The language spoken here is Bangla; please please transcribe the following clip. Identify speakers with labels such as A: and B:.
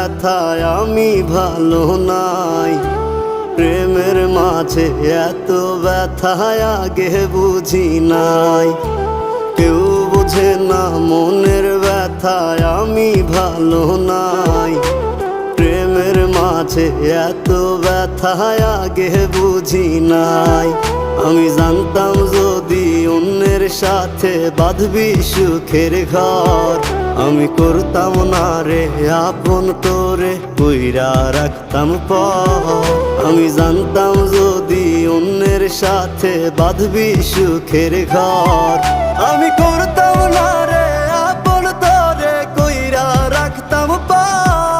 A: ব্যথায় আমি ভালো নাই। প্রেমের মাঝে এত ব্যথায় আগে বুঝি নাই। কেউ বোঝে না মনের ব্যথায় আমি ভালো নাই। প্রেমের মাঝে এত ব্যথায় আগে বুঝি নাই। আমি জানতাম যদি অন্যের সাথে বাঁধবি সুখের ঘর, আমি করতাম না রে আপন করে কইরা রাখতাম পর। আমি জানতাম যদি অন্যের সাথে বাঁধবি সুখের ঘর, আমি